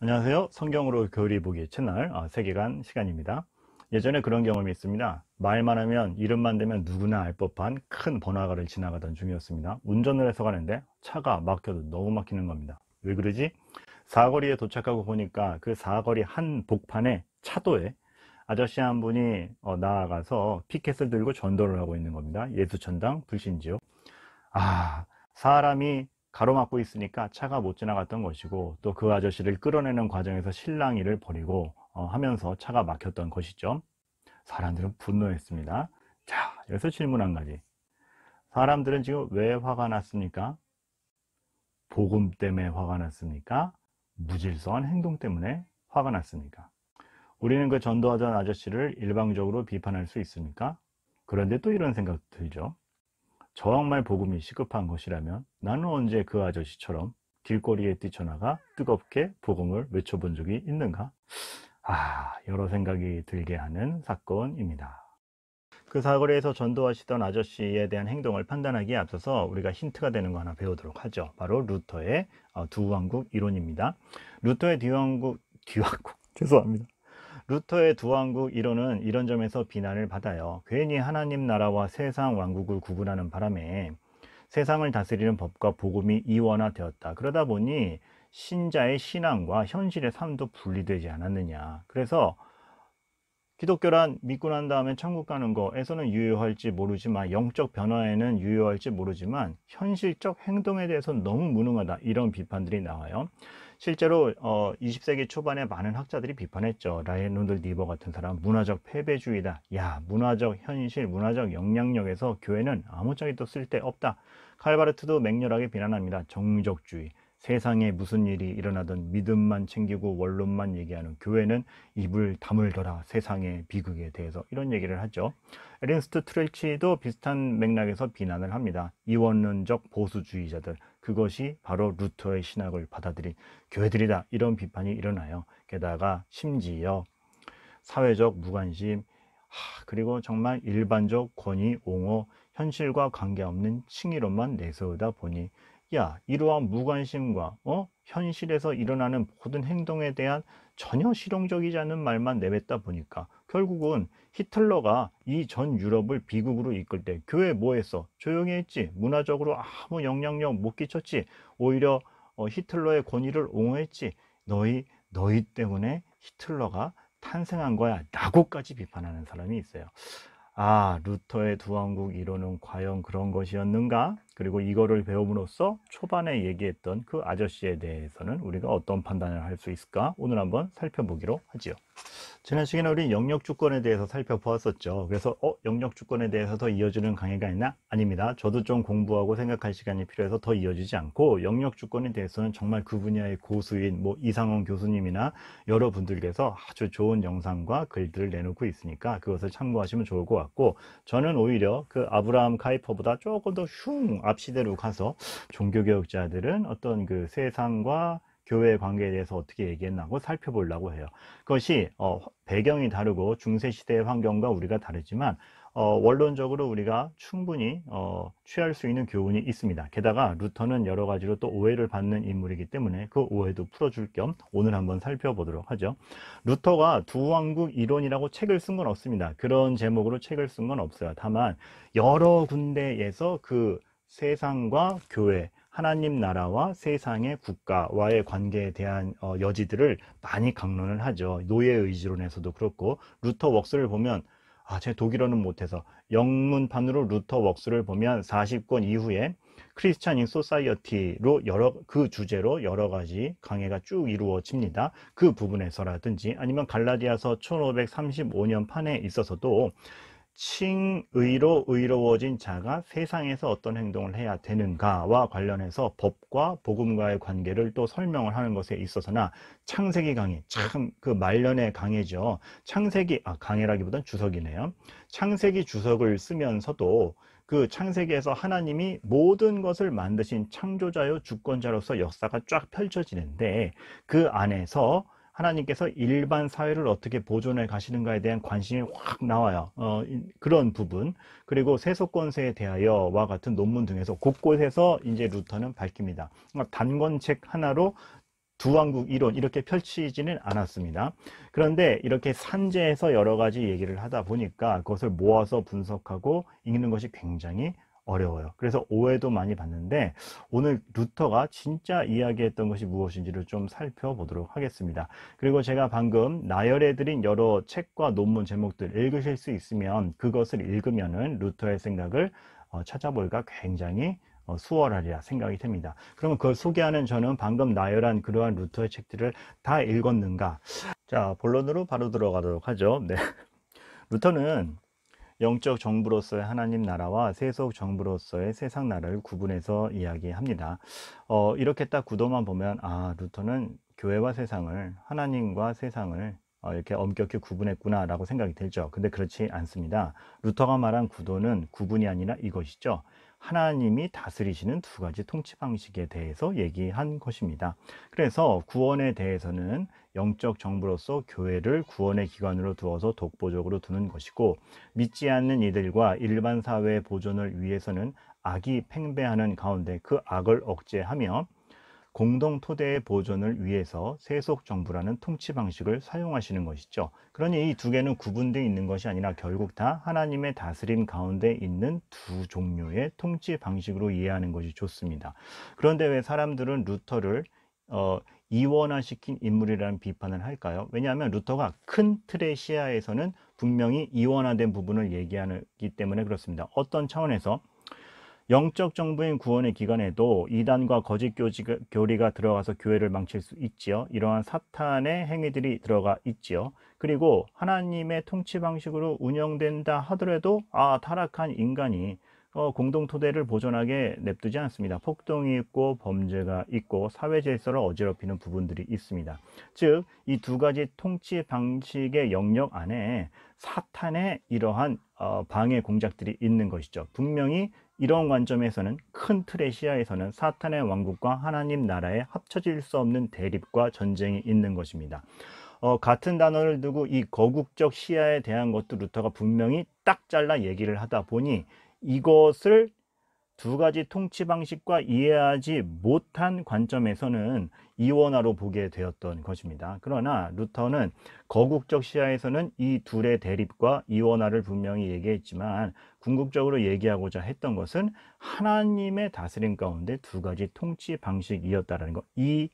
안녕하세요. 성경으로 교리 보기 채널 세계관 시간입니다. 예전에 그런 경험이 있습니다. 말만 하면 이름만 대면 누구나 알 법한 큰 번화가를 지나가던 중이었습니다. 운전을 해서 가는데 차가 막혀도 너무 막히는 겁니다. 왜 그러지? 사거리에 도착하고 보니까 그 사거리 한 복판에 차도에 아저씨 한 분이 나아가서 피켓을 들고 전도를 하고 있는 겁니다. 예수천당 불신지요. 아, 사람이 가로막고 있으니까 차가 못 지나갔던 것이고, 또 그 아저씨를 끌어내는 과정에서 실랑이를 벌이고 하면서 차가 막혔던 것이죠. 사람들은 분노했습니다. 자, 여기서 질문 한 가지. 사람들은 지금 왜 화가 났습니까? 복음 때문에 화가 났습니까? 무질서한 행동 때문에 화가 났습니까? 우리는 그 전도하던 아저씨를 일방적으로 비판할 수 있습니까? 그런데 또 이런 생각 들죠. 정말 복음이 시급한 것이라면 나는 언제 그 아저씨처럼 길거리에 뛰쳐나가 뜨겁게 복음을 외쳐본 적이 있는가? 여러 생각이 들게 하는 사건입니다. 그 사거리에서 전도하시던 아저씨에 대한 행동을 판단하기에 앞서서 우리가 힌트가 되는 거 하나 배우도록 하죠. 바로 루터의 두왕국 이론입니다. 루터의 뒤왕국 죄송합니다. 루터의 두왕국 이론은 이런 점에서 비난을 받아요. 괜히 하나님 나라와 세상 왕국을 구분하는 바람에 세상을 다스리는 법과 복음이 이원화되었다. 그러다 보니 신자의 신앙과 현실의 삶도 분리되지 않았느냐. 그래서 기독교란 믿고 난 다음에 천국 가는 거에서는 유효할지 모르지만, 영적 변화에는 유효할지 모르지만 현실적 행동에 대해서는 너무 무능하다, 이런 비판들이 나와요. 실제로 20세기 초반에 많은 학자들이 비판했죠. 라이놀드 니버 같은 사람, 문화적 패배주의다. 야, 문화적 현실, 문화적 영향력에서 교회는 아무짝에도 쓸데없다. 칼바르트도 맹렬하게 비난합니다. 정적주의, 세상에 무슨 일이 일어나든 믿음만 챙기고 원론만 얘기하는 교회는 입을 다물더라, 세상의 비극에 대해서, 이런 얘기를 하죠. 에른스트 트렐치도 비슷한 맥락에서 비난을 합니다. 이원론적 보수주의자들, 그것이 바로 루터의 신학을 받아들인 교회들이다, 이런 비판이 일어나요. 게다가 심지어 사회적 무관심, 그리고 정말 일반적 권위 옹호, 현실과 관계없는 칭의론만 내세우다 보니, 야, 이러한 무관심과 현실에서 일어나는 모든 행동에 대한 전혀 실용적이지 않은 말만 내뱉다 보니까 결국은 히틀러가 이 전 유럽을 비극으로 이끌 때 교회 뭐 했어? 조용히 했지. 문화적으로 아무 영향력 못 끼쳤지. 오히려 히틀러의 권위를 옹호했지. 너희 때문에 히틀러가 탄생한 거야 라고까지 비판하는 사람이 있어요. 루터의 두왕국 이론은 과연 그런 것이었는가? 그리고 이거를 배움으로써 초반에 얘기했던 그 아저씨에 대해서는 우리가 어떤 판단을 할 수 있을까? 오늘 한번 살펴보기로 하지요. 지난 시간에 우리 영역주권에 대해서 살펴보았었죠. 그래서 영역주권에 대해서 더 이어지는 강의가 있나? 아닙니다. 저도 좀 공부하고 생각할 시간이 필요해서 더 이어지지 않고, 영역주권에 대해서는 정말 그 분야의 고수인 이상원 교수님이나 여러분들께서 아주 좋은 영상과 글들을 내놓고 있으니까 그것을 참고하시면 좋을 것 같고, 저는 오히려 그 아브라함 카이퍼보다 조금 더 앞시대로 가서 종교개혁자들은 어떤 그 세상과 교회의 관계에 대해서 어떻게 얘기했나고 살펴보려고 해요. 그것이 배경이 다르고 중세시대의 환경과 우리가 다르지만 원론적으로 우리가 충분히 취할 수 있는 교훈이 있습니다. 게다가 루터는 여러 가지로 또 오해를 받는 인물이기 때문에 그 오해도 풀어줄 겸 오늘 한번 살펴보도록 하죠. 루터가 두왕국 이론이라고 책을 쓴 건 없습니다. 그런 제목으로 책을 쓴 건 없어요. 다만 여러 군데에서 그 세상과 교회, 하나님 나라와 세상의 국가와의 관계에 대한 여지들을 많이 강론을 하죠. 노예의지론에서도 그렇고, 루터 웍스를 보면, 제가 독일어는 못해서 영문판으로 루터 웍스를 보면 40권 이후에 크리스찬 인 소사이어티로 그 주제로 여러 가지 강해가 쭉 이루어집니다. 그 부분에서라든지 아니면 갈라디아서 1535년 판에 있어서도 칭의로 의로워진 자가 세상에서 어떤 행동을 해야 되는가와 관련해서 법과 복음과의 관계를 또 설명을 하는 것에 있어서나, 창세기 강해, 참 그 말년의 강해죠. 강해라기보단 주석이네요. 창세기 주석을 쓰면서도 그 창세기에서 하나님이 모든 것을 만드신 창조자요 주권자로서 역사가 쫙 펼쳐지는데, 그 안에서 하나님께서 일반 사회를 어떻게 보존해 가시는가에 대한 관심이 확 나와요. 그런 부분, 그리고 세속권세에 대하여와 같은 논문 등에서 곳곳에서 이제 루터는 밝힙니다. 그러니까 단권책 하나로 두왕국 이론 이렇게 펼치지는 않았습니다. 그런데 이렇게 산재해서 여러 가지 얘기를 하다 보니까 그것을 모아서 분석하고 읽는 것이 굉장히 어려워요. 그래서 오해도 많이 받는데 오늘 루터가 진짜 이야기했던 것이 무엇인지를 좀 살펴보도록 하겠습니다. 그리고 제가 방금 나열해드린 여러 책과 논문 제목들 읽으실 수 있으면 그것을 읽으면은 루터의 생각을 찾아보기가 굉장히 수월하리라 생각이 됩니다. 그러면 그걸 소개하는 저는 방금 나열한 그러한 루터의 책들을 다 읽었는가? 자, 본론으로 바로 들어가도록 하죠. 네. 루터는 영적 정부로서의 하나님 나라와 세속 정부로서의 세상 나라를 구분해서 이야기합니다. 이렇게 딱 구도만 보면 루터는 교회와 세상을, 하나님과 세상을 이렇게 엄격히 구분했구나 라고 생각이 들죠. 근데 그렇지 않습니다. 루터가 말한 구도는 구분이 아니라 이것이죠. 하나님이 다스리시는 두 가지 통치 방식에 대해서 얘기한 것입니다. 그래서 구원에 대해서는 영적 정부로서 교회를 구원의 기관으로 두어서 독보적으로 두는 것이고, 믿지 않는 이들과 일반 사회의 보존을 위해서는 악이 팽배하는 가운데 그 악을 억제하며 공동 토대의 보존을 위해서 세속 정부라는 통치 방식을 사용하시는 것이죠. 그러니 이 두 개는 구분되어 있는 것이 아니라 결국 다 하나님의 다스림 가운데 있는 두 종류의 통치 방식으로 이해하는 것이 좋습니다. 그런데 왜 사람들은 루터를 이원화시킨 인물이라는 비판을 할까요? 왜냐하면 루터가 큰 틀의 시야에서는 분명히 이원화된 부분을 얘기하기 때문에 그렇습니다. 어떤 차원에서 영적 정부인 구원의 기간에도 이단과 거짓 교리가 들어가서 교회를 망칠 수 있지요. 이러한 사탄의 행위들이 들어가 있지요. 그리고 하나님의 통치 방식으로 운영된다 하더라도 타락한 인간이 공동 토대를 보존하게 냅두지 않습니다. 폭동이 있고 범죄가 있고 사회 질서를 어지럽히는 부분들이 있습니다. 즉, 이 두 가지 통치 방식의 영역 안에 사탄의 이러한 방해 공작들이 있는 것이죠. 분명히 이런 관점에서는 큰 틀의 시야에서는 사탄의 왕국과 하나님 나라에 합쳐질 수 없는 대립과 전쟁이 있는 것입니다. 같은 단어를 두고 이 거국적 시야에 대한 것도 루터가 분명히 딱 잘라 얘기를 하다 보니 이것을 두 가지 통치 방식과 이해하지 못한 관점에서는 이원화로 보게 되었던 것입니다. 그러나 루터는 거국적 시야에서는 이 둘의 대립과 이원화를 분명히 얘기했지만 궁극적으로 얘기하고자 했던 것은 하나님의 다스림 가운데 두 가지 통치 방식이었다는 것. 이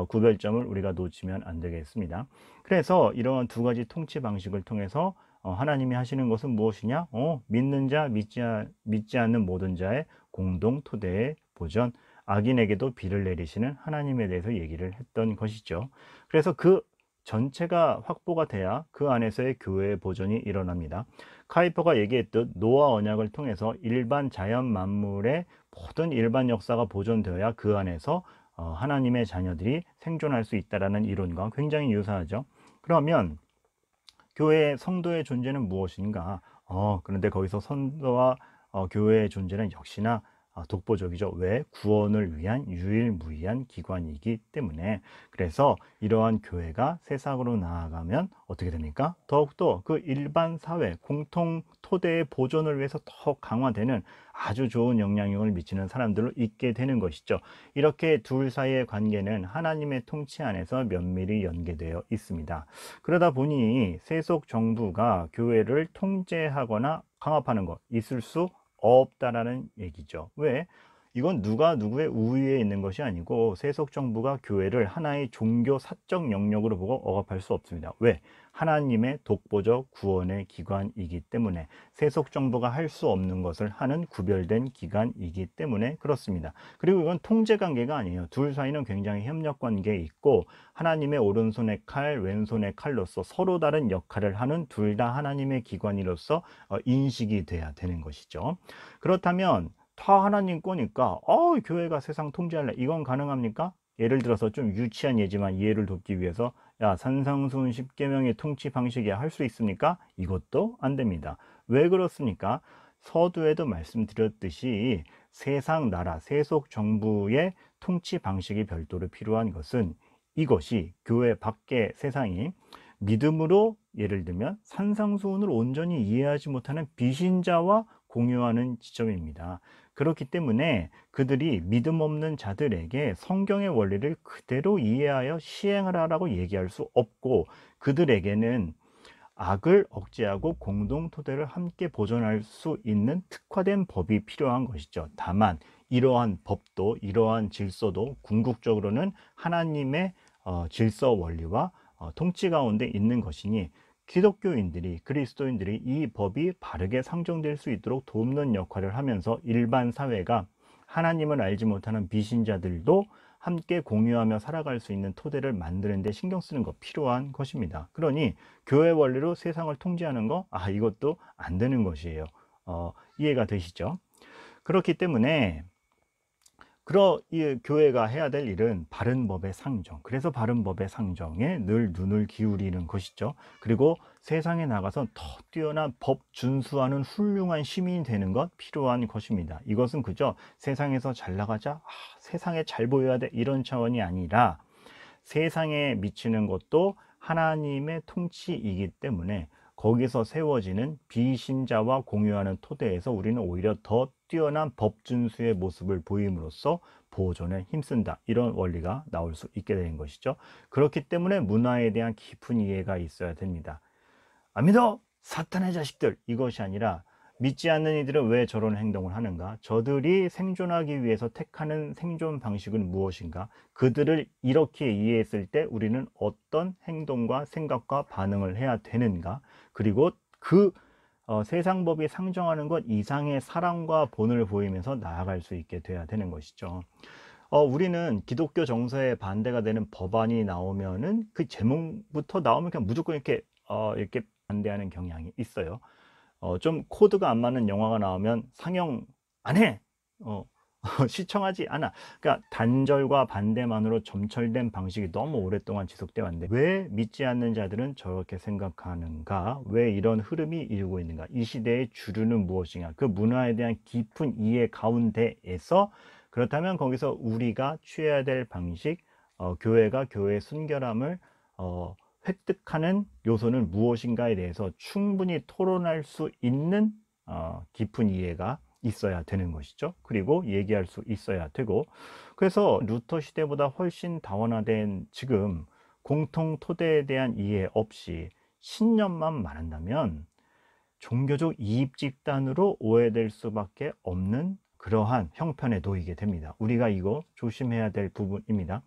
구별점을 우리가 놓치면 안 되겠습니다. 그래서 이러한 두 가지 통치 방식을 통해서 하나님이 하시는 것은 무엇이냐? 믿는 자, 믿지 않는 모든 자의 공동 토대의 보전, 악인에게도 비를 내리시는 하나님에 대해서 얘기를 했던 것이죠. 그래서 그 전체가 확보가 돼야 그 안에서의 교회의 보존이 일어납니다. 카이퍼가 얘기했듯 노아 언약을 통해서 일반 자연 만물의 모든 일반 역사가 보존되어야 그 안에서 하나님의 자녀들이 생존할 수 있다는 이론과 굉장히 유사하죠. 그러면 교회의 성도의 존재는 무엇인가? 그런데 거기서 성도와 교회의 존재는 역시나 독보적이죠. 왜? 구원을 위한 유일무이한 기관이기 때문에. 그래서 이러한 교회가 세상으로 나아가면 어떻게 됩니까? 더욱더 그 일반 사회, 공통 토대의 보존을 위해서 더 강화되는 아주 좋은 영향력을 미치는 사람들로 있게 되는 것이죠. 이렇게 둘 사이의 관계는 하나님의 통치 안에서 면밀히 연계되어 있습니다. 그러다 보니 세속 정부가 교회를 통제하거나 강압하는 것 있을 수 없다라는 얘기죠. 왜? 이건 누가 누구의 우위에 있는 것이 아니고 세속 정부가 교회를 하나의 종교 사적 영역으로 보고 억압할 수 없습니다. 왜? 하나님의 독보적 구원의 기관이기 때문에, 세속 정부가 할 수 없는 것을 하는 구별된 기관이기 때문에 그렇습니다. 그리고 이건 통제 관계가 아니에요. 둘 사이는 굉장히 협력 관계에 있고 하나님의 오른손의 칼, 왼손의 칼로서 서로 다른 역할을 하는 둘 다 하나님의 기관으로서 인식이 돼야 되는 것이죠. 그렇다면 다 하나님 거니까 교회가 세상 통제할래, 이건 가능합니까? 예를 들어서 좀 유치한 예지만 이해를 돕기 위해서 산상수훈 10계명의 통치 방식이야 할 수 있습니까? 이것도 안 됩니다. 왜 그렇습니까? 서두에도 말씀드렸듯이 세상 나라, 세속 정부의 통치 방식이 별도로 필요한 것은 이것이 교회 밖의 세상이 믿음으로 예를 들면 산상수훈을 온전히 이해하지 못하는 비신자와 공유하는 지점입니다. 그렇기 때문에 그들이 믿음 없는 자들에게 성경의 원리를 그대로 이해하여 시행을 하라고 얘기할 수 없고, 그들에게는 악을 억제하고 공동 토대를 함께 보존할 수 있는 특화된 법이 필요한 것이죠. 다만 이러한 법도, 이러한 질서도 궁극적으로는 하나님의 질서 원리와 통치 가운데 있는 것이니, 기독교인들이, 그리스도인들이 이 법이 바르게 상정될 수 있도록 돕는 역할을 하면서 일반 사회가 하나님을 알지 못하는 비신자들도 함께 공유하며 살아갈 수 있는 토대를 만드는 데 신경 쓰는 거 필요한 것입니다. 그러니 교회 원리로 세상을 통제하는 거, 이것도 안 되는 것이에요. 이해가 되시죠? 그렇기 때문에 이 교회가 해야 될 일은 바른 법의 상정, 그래서 바른 법의 상정에 늘 눈을 기울이는 것이죠. 그리고 세상에 나가서 더 뛰어난 법 준수하는 훌륭한 시민이 되는 것 필요한 것입니다. 이것은 그저 세상에서 잘 나가자, 세상에 잘 보여야 돼, 이런 차원이 아니라 세상에 미치는 것도 하나님의 통치이기 때문에 거기서 세워지는 비신자와 공유하는 토대에서 우리는 오히려 더 뛰어난 법 준수의 모습을 보임으로써 보존에 힘쓴다, 이런 원리가 나올 수 있게 되는 것이죠. 그렇기 때문에 문화에 대한 깊은 이해가 있어야 됩니다. 안 믿어? 사탄의 자식들! 이것이 아니라, 믿지 않는 이들은 왜 저런 행동을 하는가? 저들이 생존하기 위해서 택하는 생존 방식은 무엇인가? 그들을 이렇게 이해했을 때 우리는 어떤 행동과 생각과 반응을 해야 되는가? 그리고 세상 법이 상정하는 것 이상의 사랑과 본을 보이면서 나아갈 수 있게 돼야 되는 것이죠. 우리는 기독교 정서에 반대가 되는 법안이 나오면은 그 제목부터 나오면 그냥 무조건 이렇게 반대하는 경향이 있어요. 좀 코드가 안 맞는 영화가 나오면 상영 안 해! 시청하지 않아. 그러니까 단절과 반대만으로 점철된 방식이 너무 오랫동안 지속되어 왔는데, 왜 믿지 않는 자들은 저렇게 생각하는가? 왜 이런 흐름이 이루고 있는가? 이 시대의 주류는 무엇인가? 그 문화에 대한 깊은 이해 가운데에서, 그렇다면 거기서 우리가 취해야 될 방식, 교회가 교회의 순결함을 획득하는 요소는 무엇인가에 대해서 충분히 토론할 수 있는 깊은 이해가 있어야 되는 것이죠. 그리고 얘기할 수 있어야 되고, 그래서 루터 시대보다 훨씬 다원화된 지금 공통 토대에 대한 이해 없이 신념만 말한다면 종교적 이익 집단으로 오해될 수밖에 없는 그러한 형편에 놓이게 됩니다. 우리가 이거 조심해야 될 부분입니다.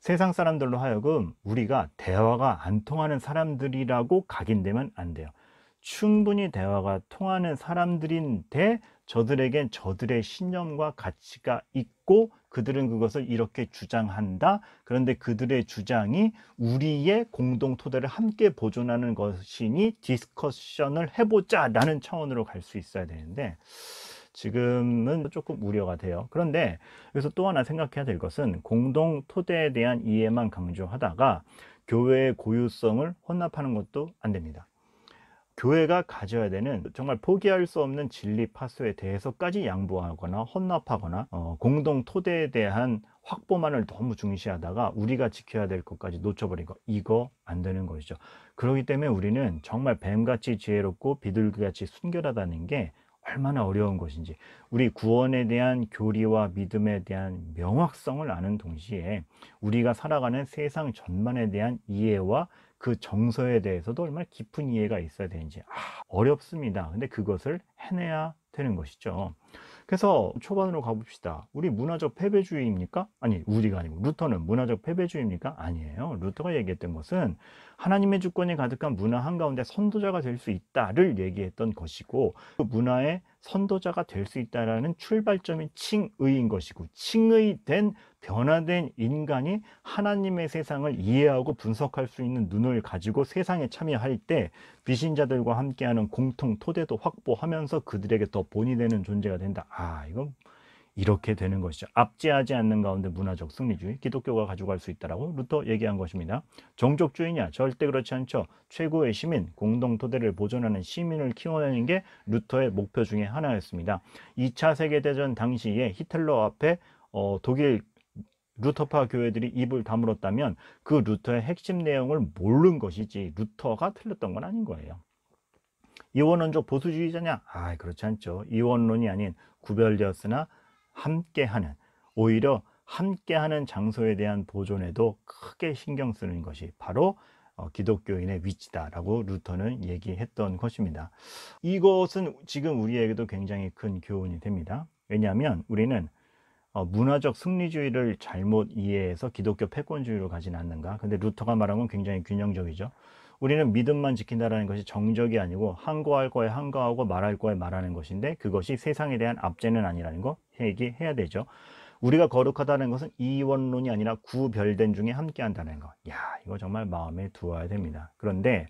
세상 사람들로 하여금 우리가 대화가 안 통하는 사람들이라고 각인되면 안 돼요. 충분히 대화가 통하는 사람들인데 저들에겐 저들의 신념과 가치가 있고 그들은 그것을 이렇게 주장한다. 그런데 그들의 주장이 우리의 공동 토대를 함께 보존하는 것이니 디스커션을 해보자 라는 차원으로 갈 수 있어야 되는데, 지금은 조금 우려가 돼요. 그런데 여기서 또 하나 생각해야 될 것은, 공동 토대에 대한 이해만 강조하다가 교회의 고유성을 혼납하는 것도 안 됩니다. 교회가 가져야 되는 정말 포기할 수 없는 진리 파수에 대해서까지 양보하거나 혼납하거나 공동 토대에 대한 확보만을 너무 중시하다가 우리가 지켜야 될 것까지 놓쳐버린 거, 이거 안 되는 것이죠. 그렇기 때문에 우리는 정말 뱀같이 지혜롭고 비둘기같이 순결하다는 게 얼마나 어려운 것인지, 우리 구원에 대한 교리와 믿음에 대한 명확성을 아는 동시에 우리가 살아가는 세상 전반에 대한 이해와 그 정서에 대해서도 얼마나 깊은 이해가 있어야 되는지 어렵습니다. 근데 그것을 해내야 되는 것이죠. 그래서 초반으로 가봅시다. 우리 문화적 패배주의입니까? 아니, 우리가 아니고 루터는 문화적 패배주의입니까? 아니에요. 루터가 얘기했던 것은 하나님의 주권이 가득한 문화 한가운데 선도자가 될 수 있다를 얘기했던 것이고, 그 문화의 선도자가 될 수 있다라는 출발점이 칭의인 것이고, 칭의된 변화된 인간이 하나님의 세상을 이해하고 분석할 수 있는 눈을 가지고 세상에 참여할 때 비신자들과 함께하는 공통 토대도 확보하면서 그들에게 더 본이 되는 존재가 된다. 이건 이렇게 되는 것이죠. 압제하지 않는 가운데 문화적 승리주의, 기독교가 가져갈 수 있다라고 루터 얘기한 것입니다. 종족주의냐? 절대 그렇지 않죠. 최고의 시민, 공동 토대를 보존하는 시민을 키워내는 게 루터의 목표 중에 하나였습니다. 2차 세계대전 당시에 히틀러 앞에 독일 루터파 교회들이 입을 다물었다면 그 루터의 핵심 내용을 모른 것이지 루터가 틀렸던 건 아닌 거예요. 이원론적 보수주의자냐? 그렇지 않죠. 이원론이 아닌 구별되었으나 함께하는, 오히려 함께하는 장소에 대한 보존에도 크게 신경 쓰는 것이 바로 기독교인의 위치다라고 루터는 얘기했던 것입니다. 이것은 지금 우리에게도 굉장히 큰 교훈이 됩니다. 왜냐하면 우리는 문화적 승리주의를 잘못 이해해서 기독교 패권주의로 가진 않는가. 근데 루터가 말한 건 굉장히 균형적이죠. 우리는 믿음만 지킨다는 것이 정적이 아니고 항거할 거에 항거하고 말할 거에 말하는 것인데, 그것이 세상에 대한 압제는 아니라는 거 얘기해야 되죠. 우리가 거룩하다는 것은 이원론이 아니라 구별된 중에 함께한다는 거. 이거 정말 마음에 두어야 됩니다. 그런데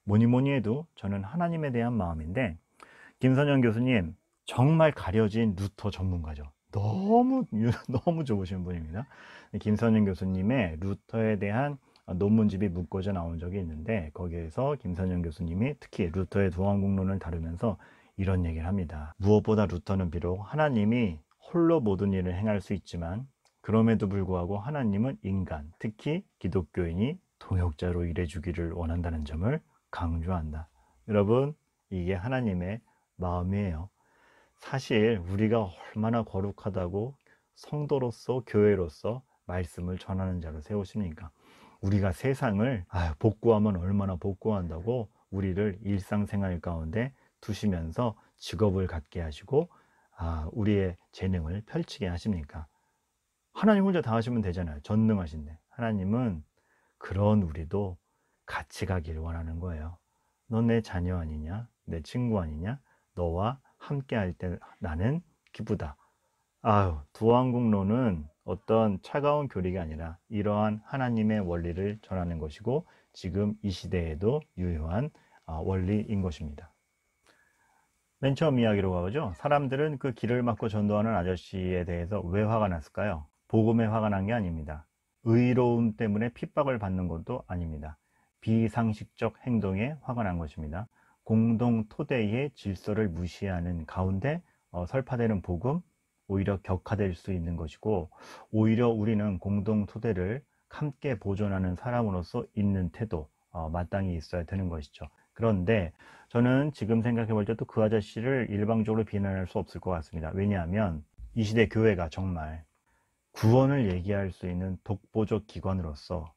뭐니 해도 저는 하나님에 대한 마음인데, 김선영 교수님 정말 가려진 루터 전문가죠. 너무 좋으신 분입니다. 김선영 교수님의 루터에 대한 논문집이 묶어져 나온 적이 있는데, 거기에서 김선영 교수님이 특히 루터의 두왕국론을 다루면서 이런 얘기를 합니다. 무엇보다 루터는 비록 하나님이 홀로 모든 일을 행할 수 있지만, 그럼에도 불구하고 하나님은 인간, 특히 기독교인이 동역자로 일해주기를 원한다는 점을 강조한다. 여러분, 이게 하나님의 마음이에요. 사실 우리가 얼마나 거룩하다고 성도로서 교회로서 말씀을 전하는 자로 세우십니까? 우리가 세상을 복구하면 얼마나 복구한다고 우리를 일상생활 가운데 두시면서 직업을 갖게 하시고 우리의 재능을 펼치게 하십니까? 하나님 혼자 다 하시면 되잖아요. 전능하신데. 하나님은 그런 우리도 같이 가길 원하는 거예요. 너 내 자녀 아니냐? 내 친구 아니냐? 너와 함께 할 때 나는 기쁘다. 두왕국론은 어떤 차가운 교리가 아니라 이러한 하나님의 원리를 전하는 것이고, 지금 이 시대에도 유효한 원리인 것입니다. 맨 처음 이야기로 가보죠. 사람들은 그 길을 막고 전도하는 아저씨에 대해서 왜 화가 났을까요? 복음에 화가 난 게 아닙니다. 의로움 때문에 핍박을 받는 것도 아닙니다. 비상식적 행동에 화가 난 것입니다. 공동 토대의 질서를 무시하는 가운데 설파되는 복음, 오히려 격화될 수 있는 것이고, 오히려 우리는 공동 토대를 함께 보존하는 사람으로서 있는 태도, 마땅히 있어야 되는 것이죠. 그런데 저는 지금 생각해 볼 때도 그 아저씨를 일방적으로 비난할 수 없을 것 같습니다. 왜냐하면 이 시대 교회가 정말 구원을 얘기할 수 있는 독보적 기관으로서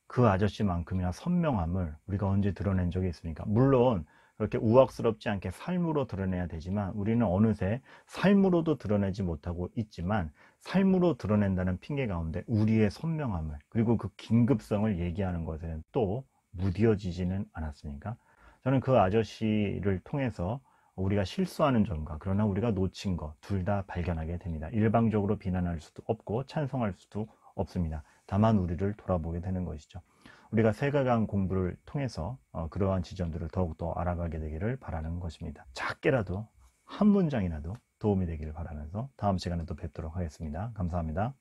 그 아저씨만큼이나 선명함을 우리가 언제 드러낸 적이 있습니까? 물론 그렇게 우악스럽지 않게 삶으로 드러내야 되지만, 우리는 어느새 삶으로도 드러내지 못하고 있지만, 삶으로 드러낸다는 핑계 가운데 우리의 선명함을, 그리고 그 긴급성을 얘기하는 것에는 또 무뎌지지는 않았습니까? 저는 그 아저씨를 통해서 우리가 실수하는 점과 그러나 우리가 놓친 것 둘 다 발견하게 됩니다. 일방적으로 비난할 수도 없고 찬성할 수도 없습니다. 다만 우리를 돌아보게 되는 것이죠. 우리가 세계관 공부를 통해서 그러한 지점들을 더욱더 알아가게 되기를 바라는 것입니다. 작게라도 한 문장이라도 도움이 되기를 바라면서 다음 시간에 또 뵙도록 하겠습니다. 감사합니다.